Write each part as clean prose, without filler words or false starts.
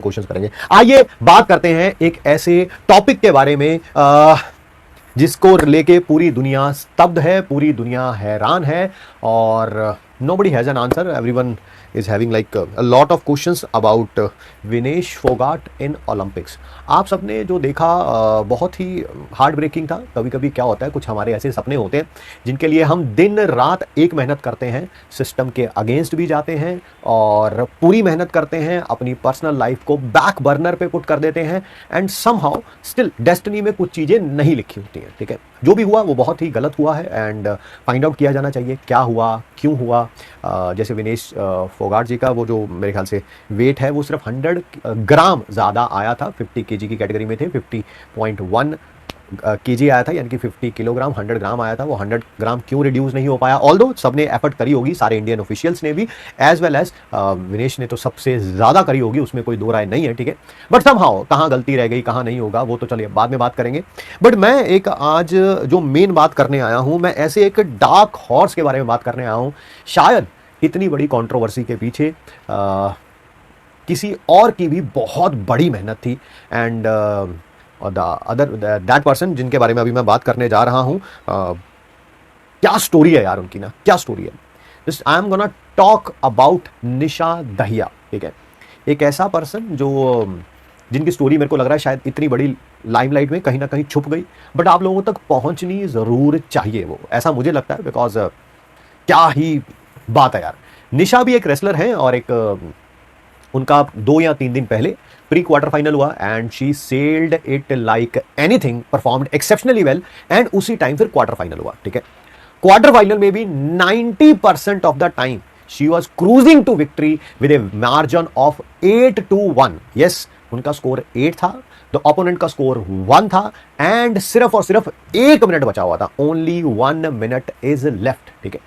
Questions करेंगे। आइए बात करते हैं एक ऐसे टॉपिक के बारे में जिसको लेके पूरी दुनिया स्तब्ध है, पूरी दुनिया हैरान है और nobody has an answer. Everyone is having like a lot of questions about Vinesh Phogat in Olympics. आप सबने जो देखा बहुत ही हार्ट ब्रेकिंग था। कभी कभी क्या होता है, कुछ हमारे ऐसे सपने होते हैं जिनके लिए हम दिन रात एक मेहनत करते हैं, सिस्टम के अगेंस्ट भी जाते हैं और पूरी मेहनत करते हैं, अपनी पर्सनल लाइफ को बैक बर्नर पे पुट कर देते हैं एंड समहाउ स्टिल डेस्टिनी में कुछ चीज़ें नहीं लिखी होती हैं। ठीक है, जो भी हुआ वो बहुत ही गलत हुआ है एंड फाइंड आउट किया जाना चाहिए क्या हुआ, क्यों हुआ। जैसे विनेश फोगाट जी का वो जो मेरे ख्याल से वेट है वो सिर्फ 100 ग्राम ज़्यादा आया था, 50 केजी की कैटेगरी में थे, 50.1 केजी आया था, यानी कि 50 किलोग्राम 100 ग्राम आया था। वो 100 ग्राम क्यों रिड्यूस नहीं हो पाया, ऑल्दो सबने एफर्ट करी होगी, सारे इंडियन ऑफिशियल्स ने भी एज वेल एज विनेश ने तो सबसे ज़्यादा करी होगी, उसमें कोई दो राय नहीं है। ठीक है, बट समहाउ कहाँ गलती रह गई, कहाँ नहीं होगा, वो तो चलिए बाद में बात करेंगे। बट मैं एक आज जो मेन बात करने आया हूँ, मैं ऐसे एक डार्क हॉर्स के बारे में बात करने आया हूँ। शायद इतनी बड़ी कंट्रोवर्सी के पीछे किसी और की भी बहुत बड़ी मेहनत थी एंड और दैट पर्सन जिनके बारे में अभी मैं बात करने जा रहा हूँ, क्या स्टोरी है यार उनकी ना, क्या स्टोरी है। Just I am gonna talk about Nisha Dahiya. ठीक है, एक ऐसा पर्सन जो जिनकी स्टोरी मेरे को लग रहा है शायद इतनी बड़ी लाइमलाइट में कहीं ना कहीं छुप गई, बट आप लोगों तक पहुंचनी ज़रूर चाहिए, वो ऐसा मुझे लगता है। बिकॉज क्या ही बात है यार। निशा भी एक रेसलर हैं और एक उनका 2 या 3 दिन पहले प्री क्वार्टर फाइनल हुआ and she sailed it like anything, performed exceptionally well and उसी टाइम फिर क्वार्टर फाइनल हुआ। ठीक है, क्वार्टर फाइनल में भी 90% of the time she was cruising to victory with a margin of 8-1। Yes, उनका score 8 था, द ओपोनेंट का स्कोर 1 था एंड सिर्फ और सिर्फ 1 मिनट बचा हुआ था, ओनली 1 मिनट इज लेफ्ट। ठीक है,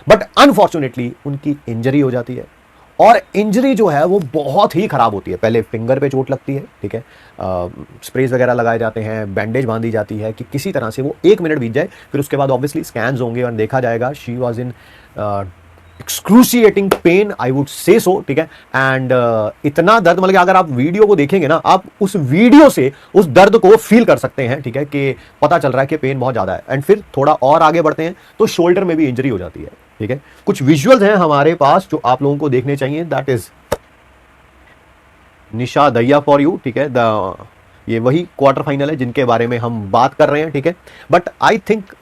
बट अनफॉर्चुनेटली उनकी इंजरी हो जाती है और इंजरी जो है वो बहुत ही खराब होती है। पहले फिंगर पे चोट लगती है, ठीक है, स्प्रेज वगैरह लगाए जाते हैं, बैंडेज बांधी जाती है कि किसी तरह से वो 1 मिनट बीत जाए। फिर उसके बाद ऑब्वियसली स्कैन्स होंगे और देखा जाएगा she was in excruciating pain, I would say so. ठीक है, एंड इतना दर्द, मतलब अगर आप वीडियो को देखेंगे ना, आप उस वीडियो से उस दर्द को फील कर सकते हैं। ठीक है, कि पता चल रहा है कि पेन बहुत ज़्यादा है। एंड फिर थोड़ा और आगे बढ़ते हैं तो शोल्डर में भी इंजरी हो जाती है। ठीक है, कुछ विजुअल्स हैं हमारे पास जो आप लोगों को देखने चाहिए। That is Nisha Dahiya for you. ठीक है, ये वही क्वार्टर फाइनल है जिनके बारे में हम बात कर रहे हैं। ठीक है, बट आई थिंक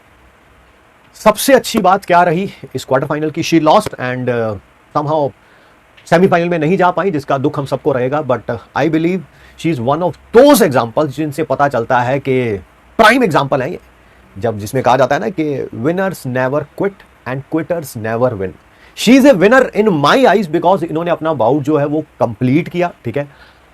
सबसे अच्छी बात क्या रही इस क्वार्टर फाइनल की, she lost and somehow semifinal में नहीं जा पाई, जिसका दुख हम सबको रहेगा। But I believe she is one of those examples जिनसे पता चलता है कि प्राइम एग्जांपल है ये, जब जिसमें कहा जाता है ना कि winners never quit and quitters never win. She is a winner in my eyes because इन्होंने अपना बाउट जो है वो कंप्लीट किया। ठीक है,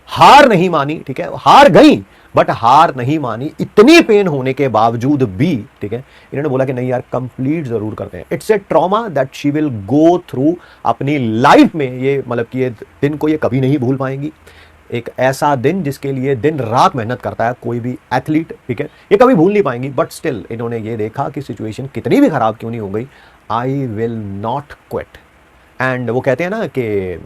हार नहीं मानी। ठीक है, हार गई बट हार नहीं मानी, इतनी पेन होने के बावजूद भी। ठीक है, इन्होंने बोला कि नहीं यार, कंप्लीट जरूर करते हैं। It's a trauma that she will go through अपनी लाइफ में। ये मतलब कि ये दिन को ये कभी नहीं भूल पाएंगी। एक ऐसा दिन जिसके लिए दिन रात मेहनत करता है कोई भी एथलीट। ठीक है, ये कभी भूल नहीं पाएंगी। बट स्टिल इन्होंने ये देखा कि सिचुएशन कितनी भी खराब क्यों नहीं हो गई, I will not quit. And वो कहते हैं ना कि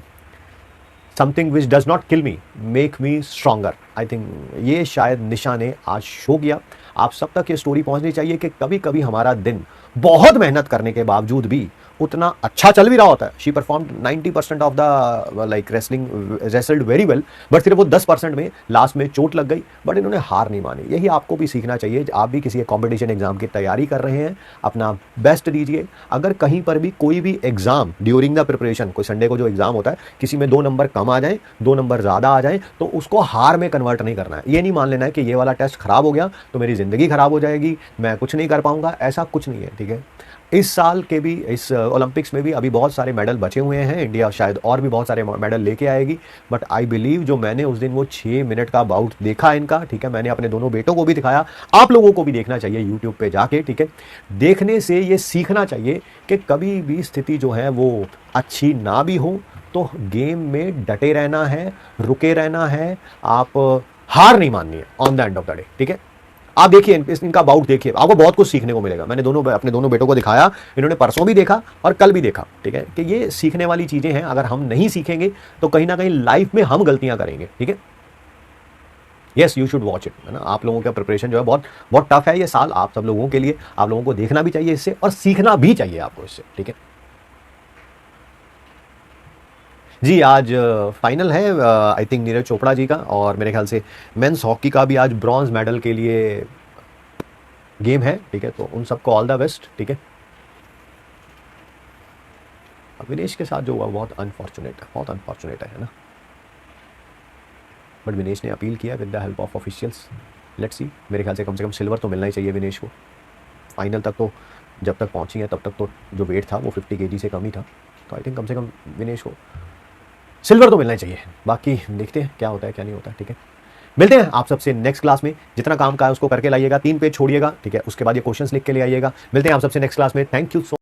something which does not kill me make me stronger. I think ये शायद निशा ने आज शो किया। आप सब तक ये स्टोरी पहुंचनी चाहिए कि कभी कभी हमारा दिन बहुत मेहनत करने के बावजूद भी उतना अच्छा चल भी रहा होता है। She performed 90% of the like wrestled very well, but सिर्फ वो 10% में लास्ट में चोट लग गई, बट इन्होंने हार नहीं मानी। यही आपको भी सीखना चाहिए। आप भी किसी कॉम्पिटिशन एग्जाम की तैयारी कर रहे हैं, अपना बेस्ट दीजिए। अगर कहीं पर भी कोई भी एग्जाम ड्यूरिंग द प्रिपरेशन, कोई संडे को जो एग्जाम होता है, किसी में 2 नंबर कम आ जाए, 2 नंबर ज़्यादा आ जाए, तो उसको हार में कन्वर्ट नहीं करना है। ये नहीं मान लेना है कि ये वाला टेस्ट खराब हो गया तो मेरी ज़िंदगी खराब हो जाएगी, मैं कुछ नहीं कर पाऊंगा। ऐसा कुछ नहीं है। ठीक है, इस साल के भी इस ओलंपिक्स में भी अभी बहुत सारे मेडल बचे हुए हैं। इंडिया शायद और भी बहुत सारे मेडल लेके आएगी। बट आई बिलीव जो मैंने उस दिन वो 6 मिनट का बाउट देखा इनका, ठीक है, मैंने अपने दोनों बेटों को भी दिखाया, आप लोगों को भी देखना चाहिए यूट्यूब पे जाके। ठीक है, देखने से ये सीखना चाहिए कि कभी भी स्थिति जो है वो अच्छी ना भी हो तो गेम में डटे रहना है, रुके रहना है, आप हार नहीं माननी है on the end of the day. ठीक है, आप देखिए इनका बाउट देखिए, आपको बहुत कुछ सीखने को मिलेगा। मैंने अपने दोनों बेटों को दिखाया, इन्होंने परसों भी देखा और कल भी देखा, ठीक है, कि ये सीखने वाली चीजें हैं। अगर हम नहीं सीखेंगे तो कहीं ना कहीं लाइफ में हम गलतियां करेंगे, ठीक है। Yes, you should watch it, है ना। आप लोगों का प्रिपरेशन जो है बहुत बहुत टफ है ये साल आप सब लोगों के लिए। आप लोगों को देखना भी चाहिए इससे और सीखना भी चाहिए आपको इससे, ठीक है जी। आज फाइनल है आई थिंक नीरज चोपड़ा जी का, और मेरे ख्याल से मेंस हॉकी का भी आज ब्रॉन्ज मेडल के लिए गेम है, ठीक है। तो उन सबको ऑल द बेस्ट, ठीक है। विनेश के साथ जो हुआ बहुत अनफॉर्चुनेट है, बहुत अनफॉर्चुनेट है ना। बट विनेश ने अपील किया with the help of officials. Let's see, मेरे ख्याल से कम सिल्वर तो मिलना ही चाहिए विनेश को। फाइनल तक तो जब तक पहुंची है तब तक तो जो वेट था वो 50 kg से कम ही था। तो आई थिंक कम से कम विनेश को सिल्वर तो मिलना ही चाहिए। बाकी देखते हैं क्या होता है क्या नहीं होता है, ठीक है। मिलते हैं आप सबसे नेक्स्ट क्लास में। जितना काम का है उसको करके लाइएगा, 3 पेज छोड़िएगा, ठीक है। उसके बाद ये क्वेश्चंस लिख के ले आइएगा। मिलते हैं आप सबसे नेक्स्ट क्लास में। Thank you so